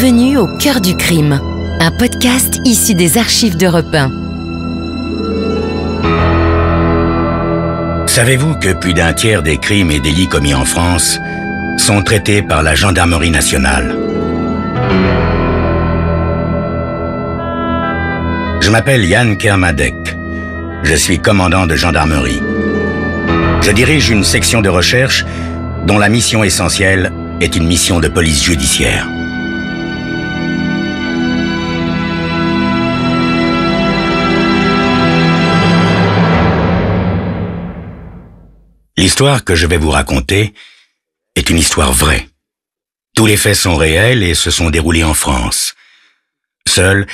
Bienvenue au cœur du crime, un podcast issu des archives d'Europe 1. Savez-vous que plus d'un tiers des crimes et délits commis en France sont traités par la gendarmerie nationale? Je m'appelle Yann Kermadec. Je suis commandant de gendarmerie. Je dirige une section de recherche dont la mission essentielle est une mission de police judiciaire. L'histoire que je vais vous raconter est une histoire vraie. Tous les faits sont réels et se sont déroulés en France. Seuls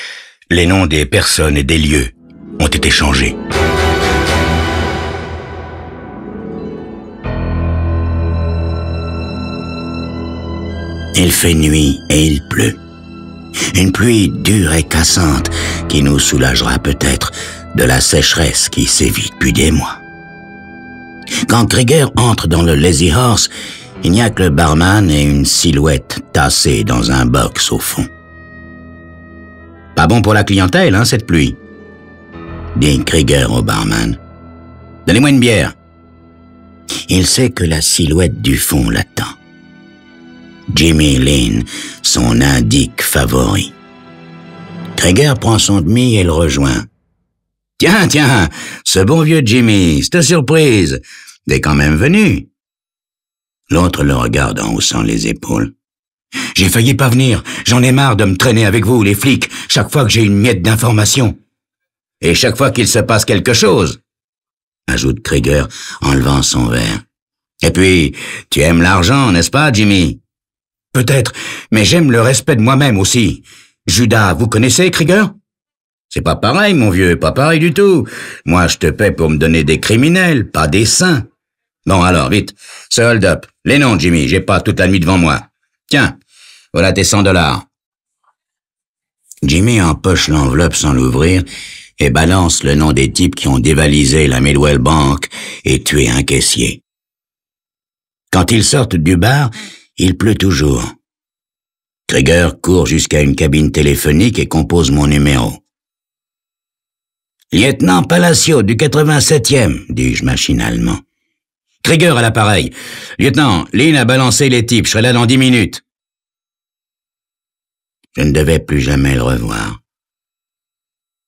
les noms des personnes et des lieux ont été changés. Il fait nuit et il pleut. Une pluie dure et cassante qui nous soulagera peut-être de la sécheresse qui sévit depuis des mois. Quand Krieger entre dans le Lazy Horse, il n'y a que le barman et une silhouette tassée dans un box au fond. « Pas bon pour la clientèle, hein, cette pluie ?» dit Krieger au barman. « Donnez-moi une bière. » Il sait que la silhouette du fond l'attend. Jimmy Lynn, son indique favori. Krieger prend son demi et le rejoint. « Tiens, ce bon vieux Jimmy, cette surprise, t'es quand même venu. » L'autre le regarde en haussant les épaules. « J'ai failli pas venir, j'en ai marre de me traîner avec vous, les flics, chaque fois que j'ai une miette d'information. Et chaque fois qu'il se passe quelque chose, » ajoute Krieger en levant son verre. « Et puis, tu aimes l'argent, n'est-ce pas, Jimmy? » « Peut-être, mais j'aime le respect de moi-même aussi. Judas, vous connaissez Krieger? » « C'est pas pareil, mon vieux, pas pareil du tout. Moi, je te paie pour me donner des criminels, pas des saints. Bon, alors, vite, ce hold-up. Les noms, Jimmy, j'ai pas toute la nuit devant moi. Tiens, voilà tes $100. Jimmy empoche l'enveloppe sans l'ouvrir et balance le nom des types qui ont dévalisé la Midwell Bank et tué un caissier. Quand ils sortent du bar, il pleut toujours. Krieger court jusqu'à une cabine téléphonique et compose mon numéro. « Lieutenant Palacio du 87e, dis-je machinalement. Krieger à l'appareil. Lieutenant, Lynn a balancé les types, je serai là dans 10 minutes. Je ne devais plus jamais le revoir.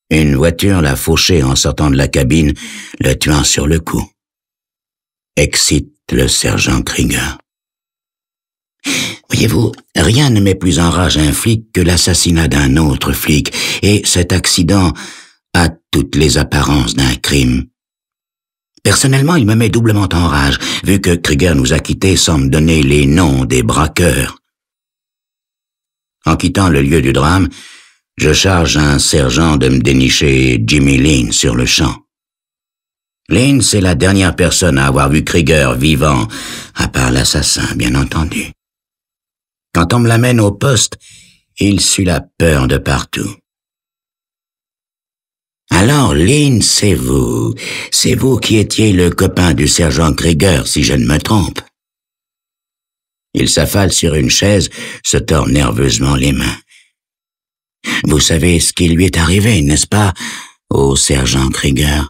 Une voiture l'a fauché en sortant de la cabine, le tuant sur le coup. Excite le sergent Krieger. Voyez-vous, rien ne met plus en rage un flic que l'assassinat d'un autre flic, et cet accident a toutes les apparences d'un crime. Personnellement, il me met doublement en rage, vu que Krieger nous a quittés sans me donner les noms des braqueurs. En quittant le lieu du drame, je charge un sergent de me dénicher Jimmy Lynn sur le champ. Lynn, c'est la dernière personne à avoir vu Krieger vivant, à part l'assassin, bien entendu. Quand on me l'amène au poste, il sue la peur de partout. Alors, Lynn, c'est vous qui étiez le copain du sergent Krieger, si je ne me trompe. Il s'affale sur une chaise, se tord nerveusement les mains. Vous savez ce qui lui est arrivé, n'est-ce pas, au sergent Krieger?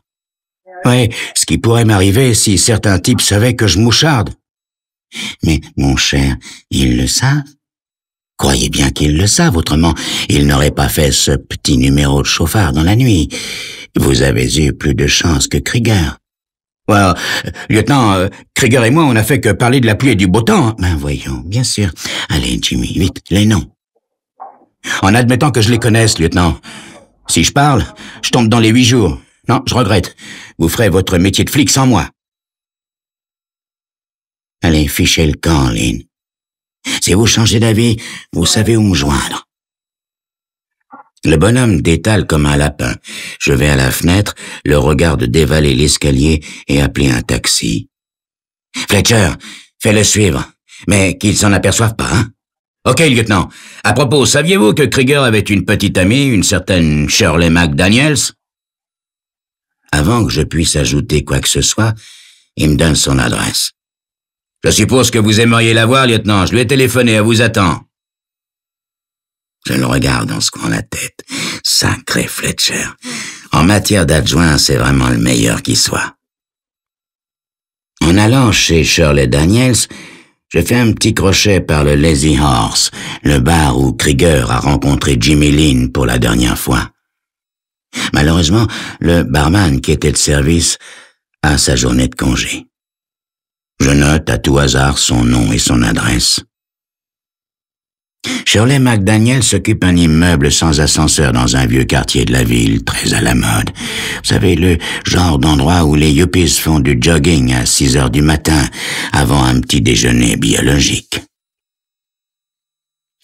Oui, ce qui pourrait m'arriver si certains types savaient que je moucharde. Mais, mon cher, ils le savent. Croyez bien qu'ils le savent, autrement, ils n'auraient pas fait ce petit numéro de chauffard dans la nuit. Vous avez eu plus de chance que Krieger. Well, lieutenant, Krieger et moi, on n'a fait que parler de la pluie et du beau temps. Ben voyons, bien sûr. Allez, Jimmy, vite, les noms. En admettant que je les connaisse, lieutenant. Si je parle, je tombe dans les 8 jours. Non, je regrette. Vous ferez votre métier de flic sans moi. Allez, fichez le camp, Lynn. Si vous changez d'avis, vous savez où me joindre. Le bonhomme détale comme un lapin. Je vais à la fenêtre, le regarde dévaler l'escalier et appeler un taxi. Fletcher, fais-le suivre, mais qu'il s'en aperçoive pas, hein? Ok, lieutenant. À propos, saviez-vous que Krieger avait une petite amie, une certaine Shirley McDaniels? Avant que je puisse ajouter quoi que ce soit, il me donne son adresse. Je suppose que vous aimeriez la voir, lieutenant. Je lui ai téléphoné, elle vous attend. Je le regarde en secouant la tête. Sacré Fletcher. En matière d'adjoint, c'est vraiment le meilleur qui soit. En allant chez Shirley Daniels, je fais un petit crochet par le Lazy Horse, le bar où Krieger a rencontré Jimmy Lynn pour la dernière fois. Malheureusement, le barman qui était de service a sa journée de congé. Je note à tout hasard son nom et son adresse. Shirley McDaniel s'occupe un immeuble sans ascenseur dans un vieux quartier de la ville, très à la mode. Vous savez, le genre d'endroit où les yuppies font du jogging à 6 heures du matin avant un petit déjeuner biologique.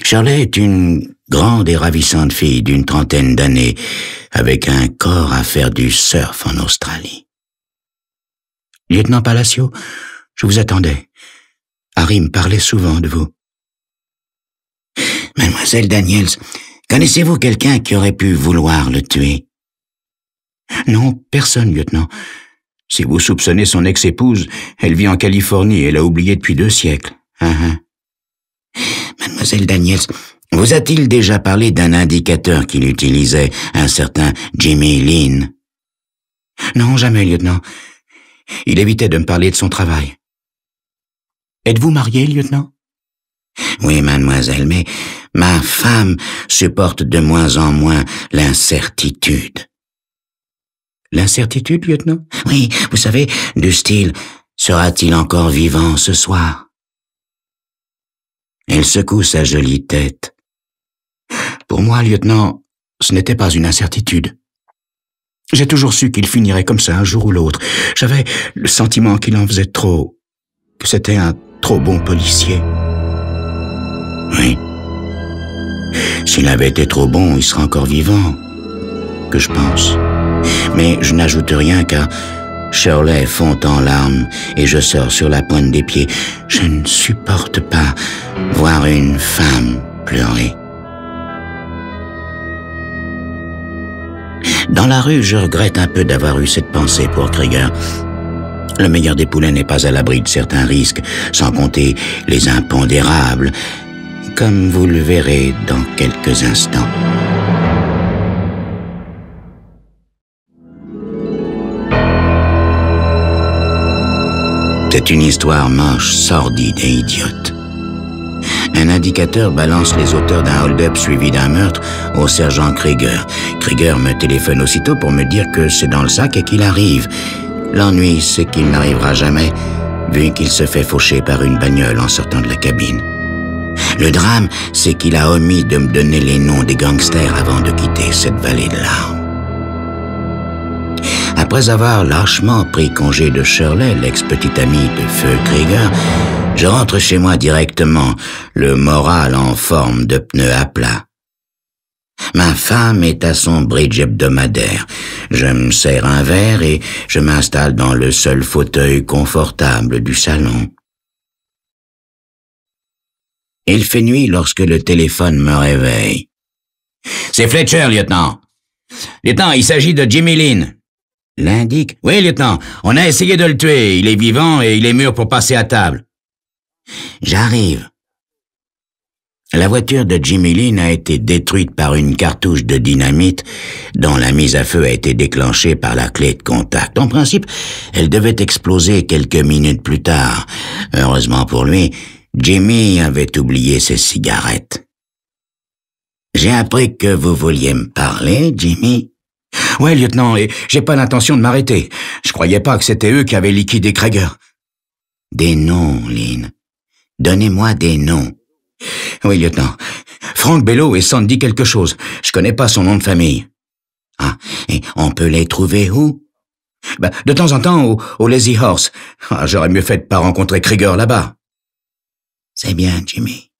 Shirley est une grande et ravissante fille d'une trentaine d'années, avec un corps à faire du surf en Australie. Lieutenant Palacio, je vous attendais. Harry me parlait souvent de vous. Mademoiselle Daniels, connaissez-vous quelqu'un qui aurait pu vouloir le tuer? Non, personne, lieutenant. Si vous soupçonnez son ex-épouse, elle vit en Californie et l'a oubliée depuis 2 siècles. Mademoiselle Daniels, vous a-t-il déjà parlé d'un indicateur qu'il utilisait, un certain Jimmy Lynn? Non, jamais, lieutenant. Il évitait de me parler de son travail. Êtes-vous marié, lieutenant? Oui, mademoiselle, mais ma femme supporte de moins en moins l'incertitude. L'incertitude, lieutenant? Oui, vous savez, du style, sera-t-il encore vivant ce soir? Elle secoue sa jolie tête. Pour moi, lieutenant, ce n'était pas une incertitude. J'ai toujours su qu'il finirait comme ça un jour ou l'autre. J'avais le sentiment qu'il en faisait trop, que c'était un trop bon policier. Oui. S'il avait été trop bon, il serait encore vivant, que je pense. Mais je n'ajoute rien car Shirley fond en larmes et je sors sur la pointe des pieds. Je ne supporte pas voir une femme pleurer. Dans la rue, je regrette un peu d'avoir eu cette pensée pour Krieger. Le meilleur des poulets n'est pas à l'abri de certains risques, sans compter les impondérables, comme vous le verrez dans quelques instants. C'est une histoire moche, sordide et idiote. Un indicateur balance les auteurs d'un hold-up suivi d'un meurtre au sergent Krieger. Krieger me téléphone aussitôt pour me dire que c'est dans le sac et qu'il arrive. L'ennui, c'est qu'il n'arrivera jamais, vu qu'il se fait faucher par une bagnole en sortant de la cabine. Le drame, c'est qu'il a omis de me donner les noms des gangsters avant de quitter cette vallée de larmes. Après avoir lâchement pris congé de Shirley, l'ex-petite amie de feu Krieger, je rentre chez moi directement, le moral en forme de pneu à plat. Ma femme est à son bridge hebdomadaire. Je me sers un verre et je m'installe dans le seul fauteuil confortable du salon. Il fait nuit lorsque le téléphone me réveille. « C'est Fletcher, lieutenant. Lieutenant, il s'agit de Jimmy Lynn. » L'indique. « Oui, lieutenant, on a essayé de le tuer. Il est vivant et il est mûr pour passer à table. » J'arrive. La voiture de Jimmy Lynn a été détruite par une cartouche de dynamite dont la mise à feu a été déclenchée par la clé de contact. En principe, elle devait exploser quelques minutes plus tard. Heureusement pour lui, Jimmy avait oublié ses cigarettes. « J'ai appris que vous vouliez me parler, Jimmy. »« Ouais, lieutenant, et j'ai pas l'intention de m'arrêter. Je croyais pas que c'était eux qui avaient liquidé Krieger. »« Des noms, Lynn. Donnez-moi des noms. »« Oui, lieutenant. Frank Bello et Sandy quelque chose. Je connais pas son nom de famille. »« Ah, et on peut les trouver où? » De temps en temps, au Lazy Horse. J'aurais mieux fait de pas rencontrer Krieger là-bas. »« C'est bien, Jimmy.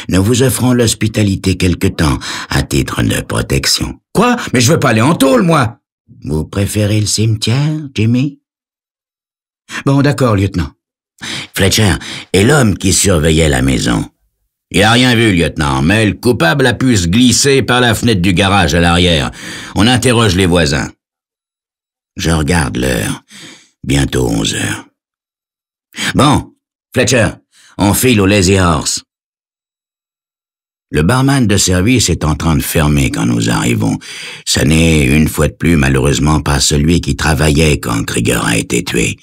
Nous vous offrons l'hospitalité quelque temps, à titre de protection. »« Quoi? Mais je veux pas aller en tôle, moi !»« Vous préférez le cimetière, Jimmy? »« Bon, d'accord, lieutenant. » Fletcher est l'homme qui surveillait la maison. Il a rien vu, lieutenant, mais le coupable a pu se glisser par la fenêtre du garage à l'arrière. On interroge les voisins. Je regarde l'heure. Bientôt 11 heures. Bon, Fletcher, on file au Lazy Horse. Le barman de service est en train de fermer quand nous arrivons. Ça n'est, une fois de plus, malheureusement pas celui qui travaillait quand Krieger a été tué.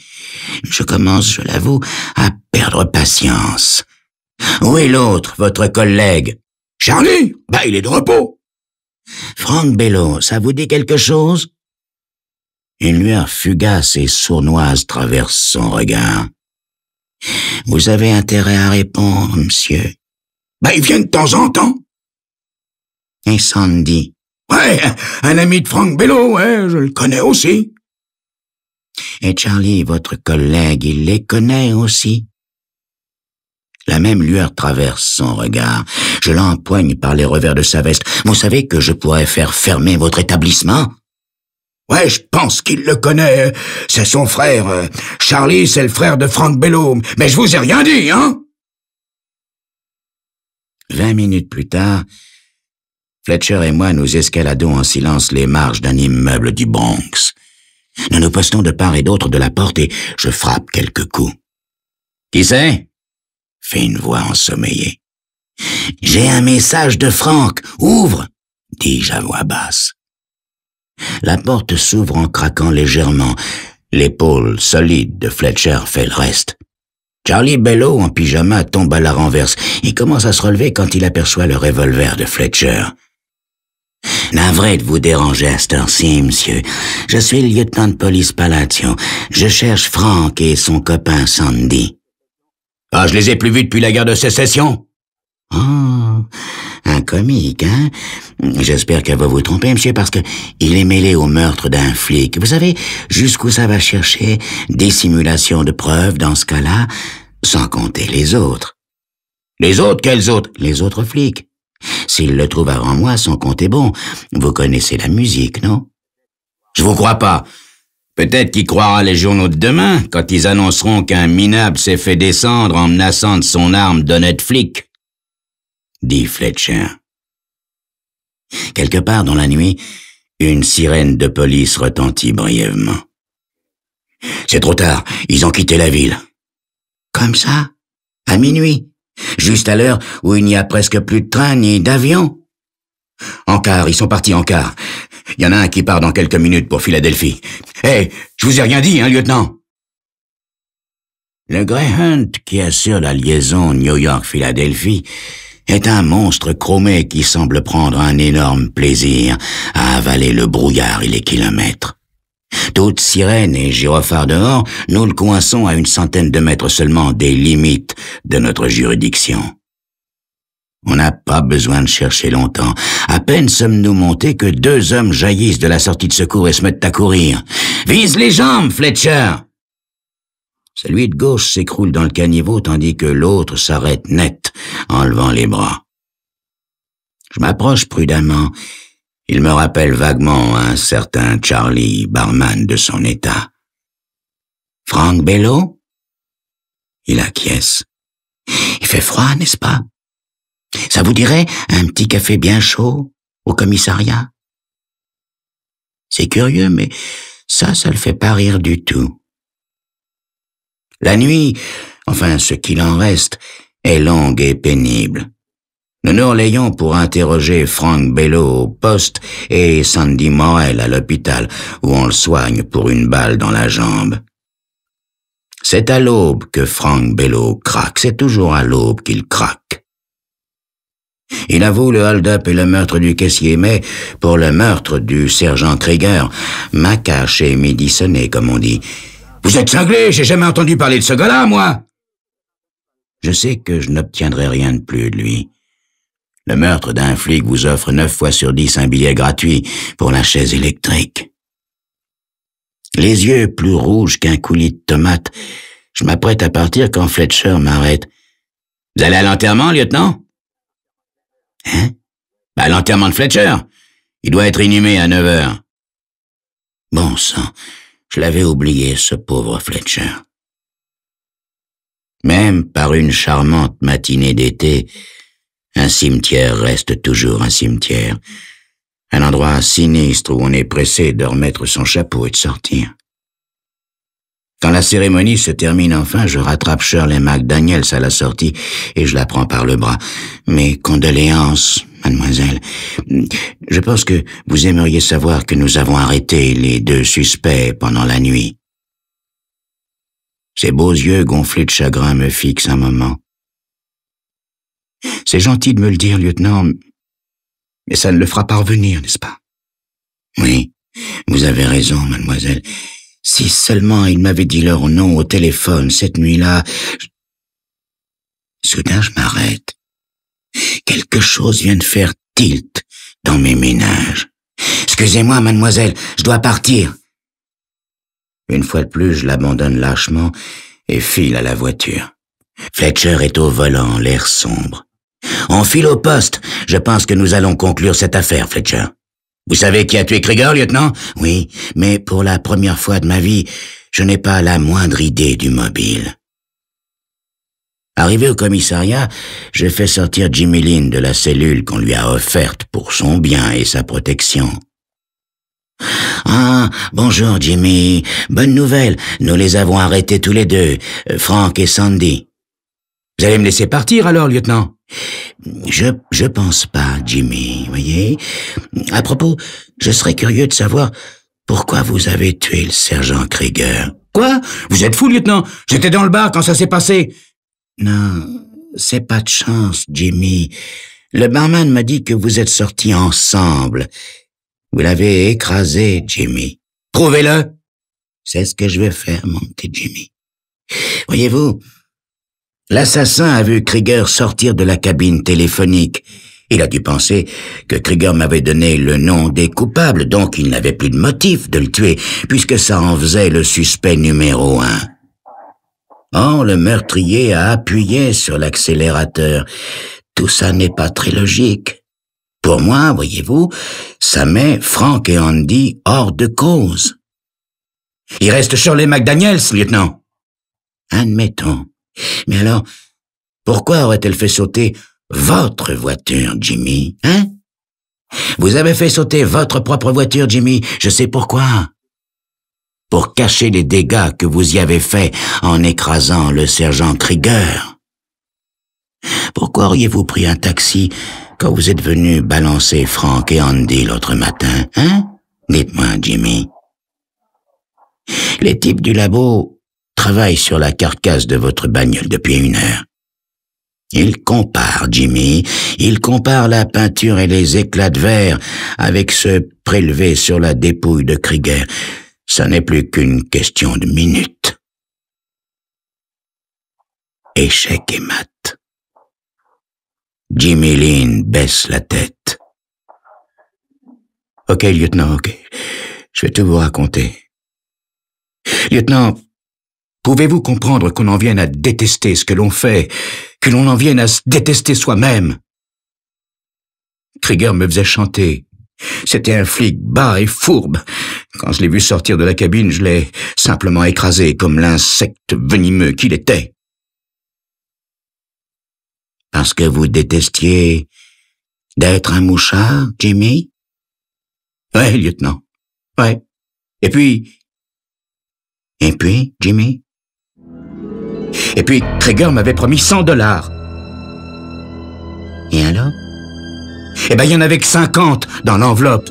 Je commence, je l'avoue, à perdre patience. Où est l'autre, votre collègue? Charlie? Il est de repos. Frank Bello, ça vous dit quelque chose? Une lueur fugace et sournoise traverse son regard. Vous avez intérêt à répondre, monsieur. Il vient de temps en temps. Et Sandy? Ouais, un ami de Frank Bello, ouais, je le connais aussi. Et Charlie, votre collègue, il les connaît aussi? La même lueur traverse son regard. Je l'empoigne par les revers de sa veste. Vous savez que je pourrais faire fermer votre établissement? Ouais, je pense qu'il le connaît. C'est son frère. Charlie, c'est le frère de Frank Bello. Mais je vous ai rien dit, hein? 20 minutes plus tard, Fletcher et moi nous escaladons en silence les marches d'un immeuble du Bronx. Nous nous postons de part et d'autre de la porte et je frappe quelques coups. « Qui c'est ?» fait une voix ensommeillée. « J'ai un message de Frank. Ouvre !» dis-je à voix basse. La porte s'ouvre en craquant légèrement. L'épaule solide de Fletcher fait le reste. Charlie Bello, en pyjama, tombe à la renverse. Il commence à se relever quand il aperçoit le revolver de Fletcher. « Navré de vous déranger à cette heure-ci, monsieur. Je suis le lieutenant de police Palacio. Je cherche Frank et son copain Sandy. »« Ah, je les ai plus vus depuis la guerre de sécession. »« Oh, un comique, hein? J'espère qu'elle va vous tromper, monsieur, parce que il est mêlé au meurtre d'un flic. Vous savez jusqu'où ça va chercher? Dissimulation de preuves dans ce cas-là, sans compter les autres. »« Les autres? Quels autres? » ?»« Les autres flics. S'il le trouve avant moi, son compte est bon. Vous connaissez la musique, non? » »« Je vous crois pas. Peut-être qu'il croira les journaux de demain, quand ils annonceront qu'un minable s'est fait descendre en menaçant de son arme d'honnête flic. » dit Fletcher. Quelque part dans la nuit, une sirène de police retentit brièvement. « C'est trop tard, ils ont quitté la ville. »« Comme ça? À minuit? Juste à l'heure où il n'y a presque plus de train ni d'avion? »« En car, ils sont partis en car. Il y en a un qui part dans quelques minutes pour Philadelphie. Hé, je vous ai rien dit, hein, lieutenant? » Le Greyhound qui assure la liaison New York-Philadelphie est un monstre chromé qui semble prendre un énorme plaisir à avaler le brouillard et les kilomètres. Toute sirène et gyrophare dehors, nous le coinçons à une centaine de mètres seulement des limites de notre juridiction. On n'a pas besoin de chercher longtemps. À peine sommes-nous montés que 2 hommes jaillissent de la sortie de secours et se mettent à courir. « Vise les jambes, Fletcher !» Celui de gauche s'écroule dans le caniveau tandis que l'autre s'arrête net en levant les bras. Je m'approche prudemment. Il me rappelle vaguement un certain Charlie, barman de son état. « Frank Bello ?» Il acquiesce. « Il fait froid, n'est-ce pas? Ça vous dirait un petit café bien chaud au commissariat? » C'est curieux, mais ça le fait pas rire du tout. La nuit, enfin ce qu'il en reste, est longue et pénible. Nous nous relayons pour interroger Frank Bello au poste et Sandy Morel à l'hôpital, où on le soigne pour une balle dans la jambe. C'est à l'aube que Frank Bello craque, c'est toujours à l'aube qu'il craque. Il avoue le hold-up et le meurtre du caissier, mais pour le meurtre du sergent Krieger, Macache et midi sonné, comme on dit. « Vous êtes cinglé, j'ai jamais entendu parler de ce gars-là, moi !» Je sais que je n'obtiendrai rien de plus de lui. Le meurtre d'un flic vous offre 9 fois sur 10 un billet gratuit pour la chaise électrique. Les yeux plus rouges qu'un coulis de tomates, je m'apprête à partir quand Fletcher m'arrête. « Vous allez à l'enterrement, lieutenant ?»« Hein ?»« À l'enterrement de Fletcher. Il doit être inhumé à 9 heures. » Bon sang, je l'avais oublié, ce pauvre Fletcher. Même par une charmante matinée d'été, un cimetière reste toujours un cimetière. Un endroit sinistre où on est pressé de remettre son chapeau et de sortir. Quand la cérémonie se termine enfin, je rattrape Shirley McDaniels à la sortie et je la prends par le bras. Mes condoléances, mademoiselle. Je pense que vous aimeriez savoir que nous avons arrêté les 2 suspects pendant la nuit. Ses beaux yeux gonflés de chagrin me fixent un moment. C'est gentil de me le dire, lieutenant, mais ça ne le fera pas revenir, n'est-ce pas? Oui, vous avez raison, mademoiselle. Si seulement il m'avait dit leur nom au téléphone cette nuit-là... Soudain, je m'arrête. Quelque chose vient de faire tilt dans mes ménages. Excusez-moi, mademoiselle, je dois partir. Une fois de plus, je l'abandonne lâchement et file à la voiture. Fletcher est au volant, l'air sombre. On file au poste. Je pense que nous allons conclure cette affaire, Fletcher. Vous savez qui a tué Krieger, lieutenant? Oui, mais pour la première fois de ma vie, je n'ai pas la moindre idée du mobile. Arrivé au commissariat, je fais sortir Jimmy Lynn de la cellule qu'on lui a offerte pour son bien et sa protection. Ah, bonjour Jimmy. Bonne nouvelle, nous les avons arrêtés tous les 2, Frank et Sandy. Vous allez me laisser partir alors, lieutenant? Je pense pas, Jimmy, voyez. À propos, je serais curieux de savoir pourquoi vous avez tué le sergent Krieger. Quoi? Vous êtes fou, lieutenant? J'étais dans le bar quand ça s'est passé. Non, c'est pas de chance, Jimmy. Le barman m'a dit que vous êtes sortis ensemble. Vous l'avez écrasé, Jimmy. Prouvez-le. C'est ce que je vais faire, mon petit Jimmy. Voyez-vous, l'assassin a vu Krieger sortir de la cabine téléphonique. Il a dû penser que Krieger m'avait donné le nom des coupables, donc il n'avait plus de motif de le tuer, puisque ça en faisait le suspect numéro 1. Or, le meurtrier a appuyé sur l'accélérateur. Tout ça n'est pas très logique. Pour moi, voyez-vous, ça met Frank et Andy hors de cause. Il reste Shirley McDaniels, lieutenant. Admettons. Mais alors, pourquoi aurait-elle fait sauter votre voiture, Jimmy, hein? Vous avez fait sauter votre propre voiture, Jimmy, je sais pourquoi. Pour cacher les dégâts que vous y avez faits en écrasant le sergent Krieger. Pourquoi auriez-vous pris un taxi quand vous êtes venu balancer Frank et Andy l'autre matin, hein? Dites-moi, Jimmy. Les types du labo travaillent sur la carcasse de votre bagnole depuis 1 heure. Ils comparent, Jimmy, ils comparent la peinture et les éclats de verre avec ceux prélevés sur la dépouille de Krieger. Ça n'est plus qu'une question de minutes. Échec et mat. Jimmy Lynn baisse la tête. Ok, lieutenant, ok. Je vais tout vous raconter. Lieutenant, pouvez-vous comprendre qu'on en vienne à détester ce que l'on fait, que l'on en vienne à se détester soi-même? Krieger me faisait chanter. C'était un flic bas et fourbe. Quand je l'ai vu sortir de la cabine, je l'ai simplement écrasé comme l'insecte venimeux qu'il était. Parce que vous détestiez d'être un mouchard, Jimmy? Ouais, lieutenant. Ouais. Et puis, Jimmy? Et puis, Krieger m'avait promis $100. Et alors? Eh ben, il y en avait que 50 dans l'enveloppe.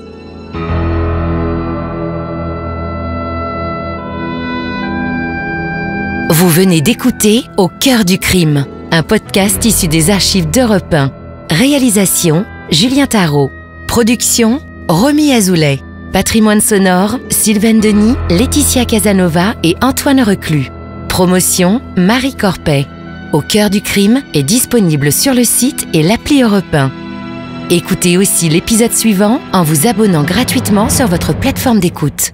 Vous venez d'écouter Au cœur du crime, un podcast issu des archives d'Europe 1. Réalisation, Julien Tarot. Production, Romy Azoulay. Patrimoine sonore, Sylvaine Denis, Laetitia Casanova et Antoine Reclus. Promotion, Marie Corpet. Au cœur du crime est disponible sur le site et l'appli Europe 1. Écoutez aussi l'épisode suivant en vous abonnant gratuitement sur votre plateforme d'écoute.